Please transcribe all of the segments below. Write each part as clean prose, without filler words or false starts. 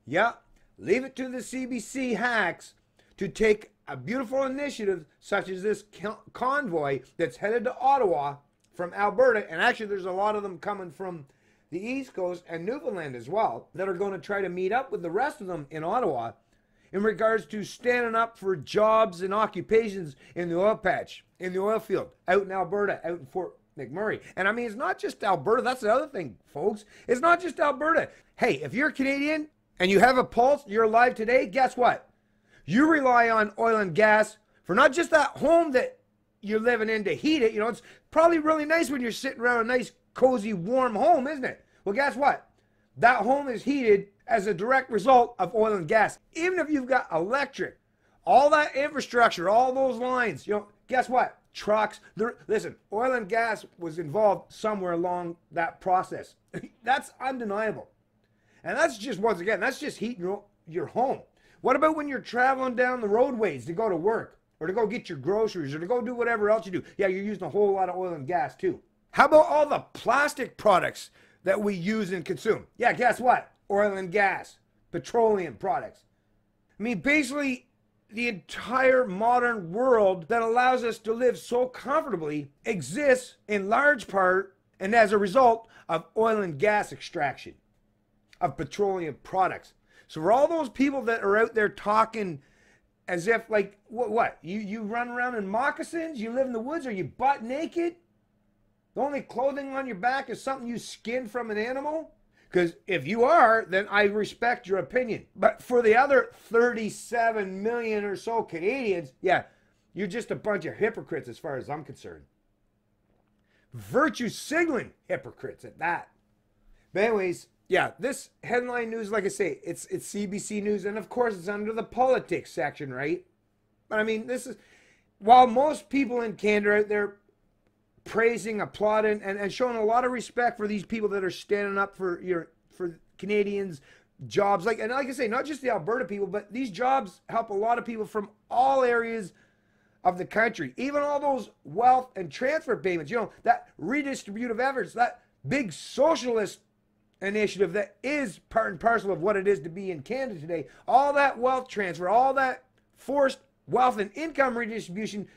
Yeah, leave it to the CBC hacks to take a beautiful initiative such as this convoy that's headed to Ottawa from Alberta, and actually there's a lot of them coming from the East Coast and Newfoundland as well, that are going to try to meet up with the rest of them in Ottawa in regards to standing up for jobs and occupations in the oil patch, in the oil field, out in Alberta, out in Fort McMurray. And I mean, it's not just Alberta. That's the other thing, folks. It's not just Alberta. Hey, if you're Canadian and you have a pulse, you're alive today, guess what? You rely on oil and gas for not just that home that you're living in to heat it. You know, it's probably really nice when you're sitting around a nice, cozy, warm home, isn't it? Well, guess what? That home is heated as a direct result of oil and gas. Even if you've got electric, all that infrastructure, all those lines, you know, guess what? Trucks. Listen, oil and gas was involved somewhere along that process. That's undeniable. And that's just, once again, that's just heating your home. What about when you're traveling down the roadways to go to work or to go get your groceries or to go do whatever else you do? Yeah, you're using a whole lot of oil and gas too. How about all the plastic products that we use and consume? Yeah, guess what? Oil and gas, petroleum products. I mean, basically, the entire modern world that allows us to live so comfortably exists in large part and as a result of oil and gas extraction, of petroleum products. So for all those people that are out there talking as if like, what? You run around in moccasins? You live in the woods? Are you butt naked? The only clothing on your back is something you skinned from an animal? Because if you are, then I respect your opinion. But for the other 37 million or so Canadians, yeah, you're just a bunch of hypocrites as far as I'm concerned. Virtue signaling hypocrites at that. But anyways, yeah, this headline news, like I say, it's CBC News, and of course it's under the politics section, right? But I mean, this is, while most people in Canada are out there praising, applauding, and showing a lot of respect for these people that are standing up for Canadians' jobs. And like I say, not just the Alberta people, but these jobs help a lot of people from all areas of the country. Even all those wealth and transfer payments, you know, that redistributive efforts, that big socialist initiative that is part and parcel of what it is to be in Canada today. All that wealth transfer, all that forced wealth and income redistribution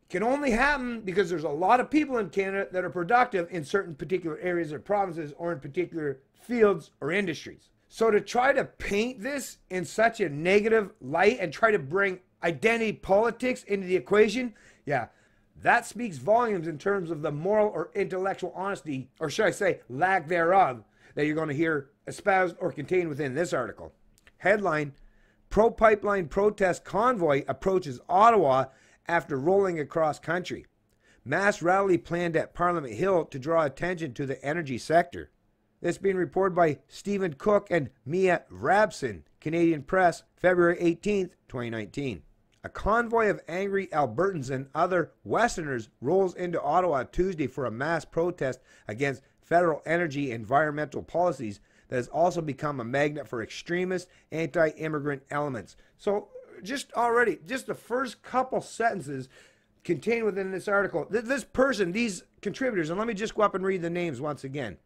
can only happen because there's a lot of people in Canada that are productive in certain particular areas or provinces or in particular fields or industries. So to try to paint this in such a negative light and try to bring identity politics into the equation, yeah, that speaks volumes in terms of the moral or intellectual honesty, or should I say lack thereof, that you're going to hear espoused or contained within this article. Headline: Pro-pipeline protest convoy approaches Ottawa after rolling across country. Mass rally planned at Parliament Hill to draw attention to the energy sector. This being reported by Stephen Cook and Mia Rabson, Canadian Press, February 18th, 2019. A convoy of angry Albertans and other Westerners rolls into Ottawa Tuesday for a mass protest against federal energy and environmental policies that has also become a magnet for extremist anti-immigrant elements. So just the first couple sentences contained within this article, this person, these contributors, and let me just go up and read the names once again.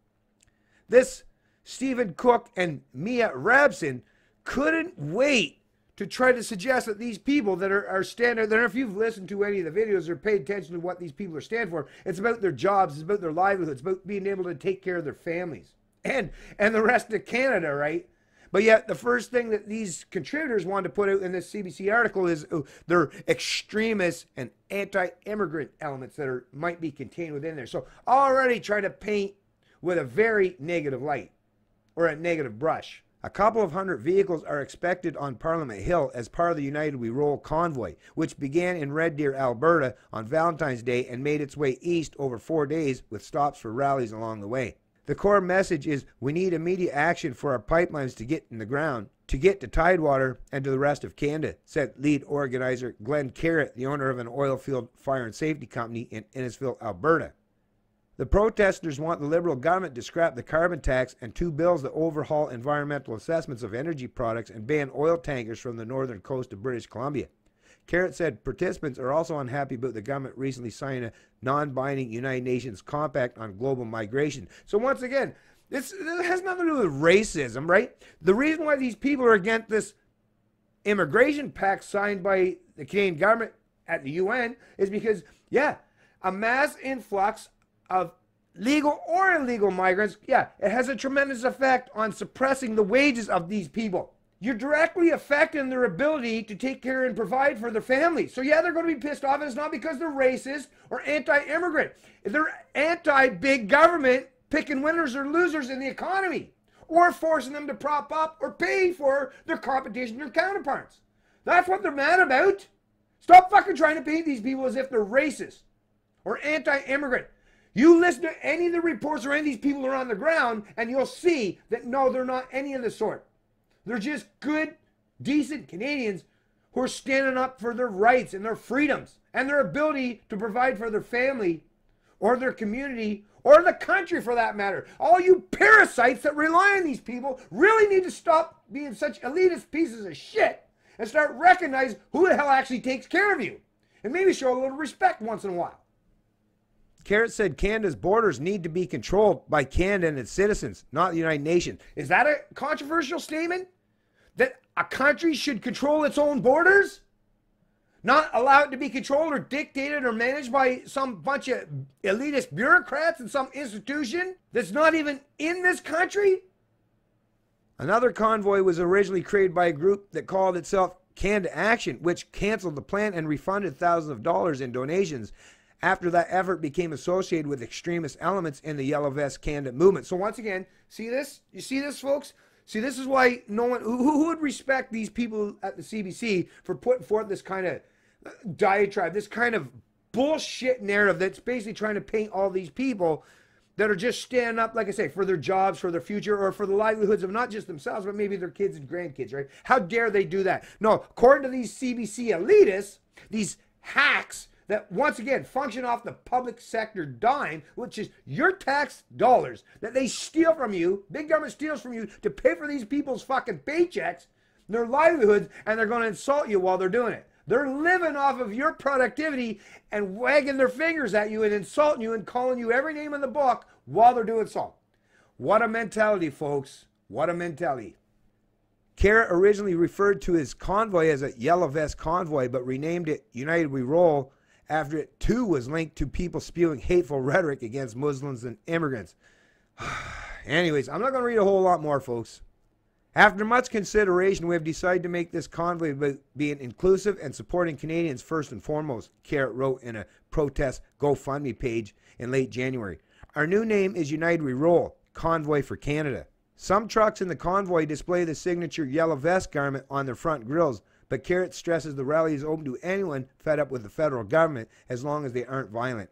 This Stephen Cook and Mia Rabson couldn't wait to try to suggest that these people that are standing there, if you've listened to any of the videos or paid attention to what these people are standing for, it's about their jobs, it's about their livelihoods, it's about being able to take care of their families and the rest of Canada, right? But yet the first thing that these contributors wanted to put out in this CBC article is their extremist and anti-immigrant elements that might be contained within there. So already trying to paint with a very negative light or a negative brush. A couple of hundred vehicles are expected on Parliament Hill as part of the United We Roll convoy, which began in Red Deer, Alberta on Valentine's Day and made its way east over 4 days with stops for rallies along the way. The core message is we need immediate action for our pipelines to get in the ground, to get to Tidewater and to the rest of Canada, said lead organizer Glenn Carrott, the owner of an oil field fire and safety company in Innisfil, Alberta. The protesters want the Liberal government to scrap the carbon tax and 2 bills that overhaul environmental assessments of energy products and ban oil tankers from the northern coast of British Columbia. Carrott said participants are also unhappy about the government recently signing a non-binding United Nations compact on global migration. So once again, This has nothing to do with racism, right? The reason why these people are against this immigration pact signed by the Canadian government at the UN is because, yeah, a mass influx of legal or illegal migrants, yeah, it has a tremendous effect on suppressing the wages of these people. You're directly affecting their ability to take care and provide for their families. So yeah, they're going to be pissed off, and it's not because they're racist or anti-immigrant. They're anti-big government picking winners or losers in the economy, or forcing them to prop up or pay for their competition, their counterparts. That's what they're mad about. Stop fucking trying to paint these people as if they're racist or anti-immigrant. You listen to any of the reports or any of these people who are on the ground, and you'll see that no, they're not any of the sort. They're just good, decent Canadians who are standing up for their rights and their freedoms and their ability to provide for their family or their community or the country for that matter. All you parasites that rely on these people really need to stop being such elitist pieces of shit and start recognizing who the hell actually takes care of you. And maybe show a little respect once in a while. Carrot said Canada's borders need to be controlled by Canada and its citizens, not the United Nations. Is that a controversial statement? That a country should control its own borders? Not allow it to be controlled or dictated or managed by some bunch of elitist bureaucrats in some institution that's not even in this country? Another convoy was originally created by a group that called itself Canada Action, which canceled the plan and refunded thousands of dollars in donations after that effort became associated with extremist elements in the Yellow Vest Canada movement. So once again, see this? You see this, folks? See, this is why no one, who would respect these people at the CBC for putting forth this kind of diatribe, this kind of bullshit narrative that's basically trying to paint all these people that are just standing up, like I say, for their jobs, for their future, or for the livelihoods of not just themselves, but maybe their kids and grandkids, right? How dare they do that? No, according to these CBC elitists, these hacks that once again function off the public sector dime, which is your tax dollars that they steal from you, big government steals from you to pay for these people's fucking paychecks, their livelihoods, and they're going to insult you while they're doing it. They're living off of your productivity and wagging their fingers at you and insulting you and calling you every name in the book while they're doing so. What a mentality, folks. What a mentality. Carrot originally referred to his convoy as a Yellow Vest Convoy, but renamed it United We Roll after it too was linked to people spewing hateful rhetoric against Muslims and immigrants. Anyways, I'm not going to read a whole lot more, folks. After much consideration, we have decided to make this convoy about being inclusive and supporting Canadians first and foremost, Carrot wrote in a protest GoFundMe page in late January. Our new name is United We Roll, Convoy for Canada. Some trucks in the convoy display the signature yellow vest garment on their front grills, but Carrot stresses the rally is open to anyone fed up with the federal government as long as they aren't violent.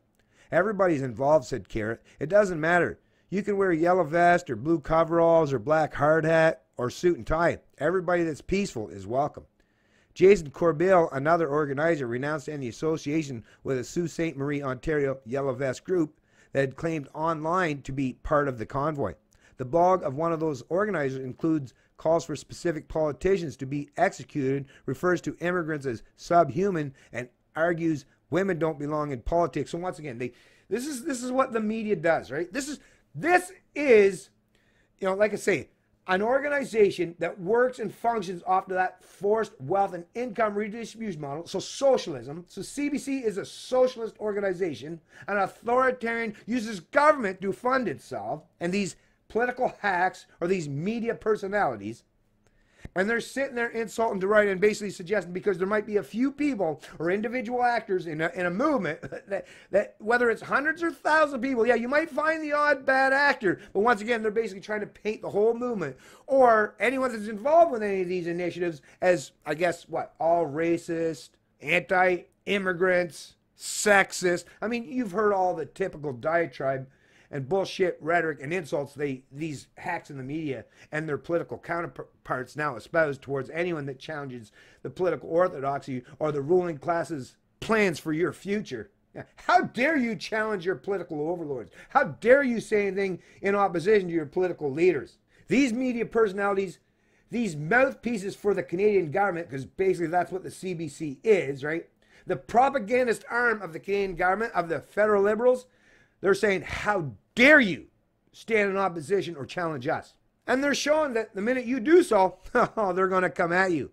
Everybody's involved, said Carrot. It doesn't matter. You can wear a yellow vest or blue coveralls or black hard hat or suit and tie. Everybody that's peaceful is welcome. Jason Corbeil, another organizer, renounced any association with a Sault Ste. Marie, Ontario Yellow Vest group that had claimed online to be part of the convoy. The blog of one of those organizers includes calls for specific politicians to be executed, refers to immigrants as subhuman, and argues women don't belong in politics. So once again, this is what the media does, right? This is, you know, like I say, an organization that works and functions off of that forced wealth and income redistribution model. So socialism. So CBC is a socialist organization. An authoritarian uses government to fund itself. And these political hacks or these media personalities, and they're sitting there insulting to right and basically suggesting because there might be a few people or individual actors in a movement that whether it's hundreds or thousands of people, yeah, you might find the odd bad actor, but once again, they're basically trying to paint the whole movement or anyone that's involved with any of these initiatives as, I guess, what, all racist, anti-immigrants, sexist. I mean, you've heard all the typical diatribe and bullshit rhetoric and insults these hacks in the media and their political counterparts now espouse towards anyone that challenges the political orthodoxy or the ruling class's plans for your future. How dare you challenge your political overlords? How dare you say anything in opposition to your political leaders? These media personalities, these mouthpieces for the Canadian government, because basically that's what the CBC is, right? The propagandist arm of the Canadian government, of the federal Liberals, they're saying, how dare you stand in opposition or challenge us. And they're showing that the minute you do so, they're going to come at you.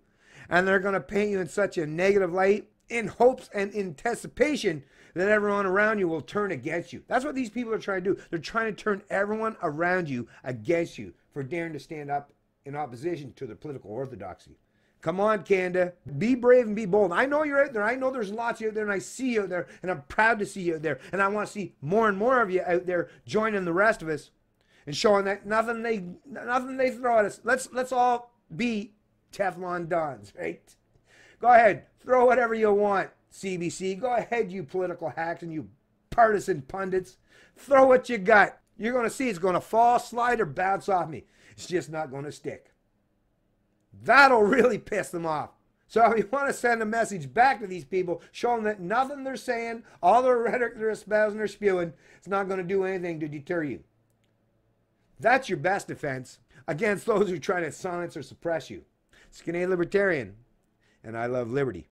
And they're going to paint you in such a negative light in hopes and anticipation that everyone around you will turn against you. That's what these people are trying to do. They're trying to turn everyone around you against you for daring to stand up in opposition to their political orthodoxy. Come on, Canada. Be brave and be bold. I know you're out there. I know there's lots of you out there, and I see you out there, and I'm proud to see you out there. And I want to see more and more of you out there joining the rest of us and showing that nothing they throw at us. Let's all be Teflon Dons, right? Go ahead. Throw whatever you want, CBC. Go ahead, you political hacks and you partisan pundits. Throw what you got. You're going to see it's going to fall, slide, or bounce off me. It's just not going to stick. That'll really piss them off. So if you want to send a message back to these people, show them that nothing they're saying, all their rhetoric they're espousing or spewing, it's not going to do anything to deter you. That's your best defense against those who try to silence or suppress you. It's Canadian Libertarian, and I love liberty.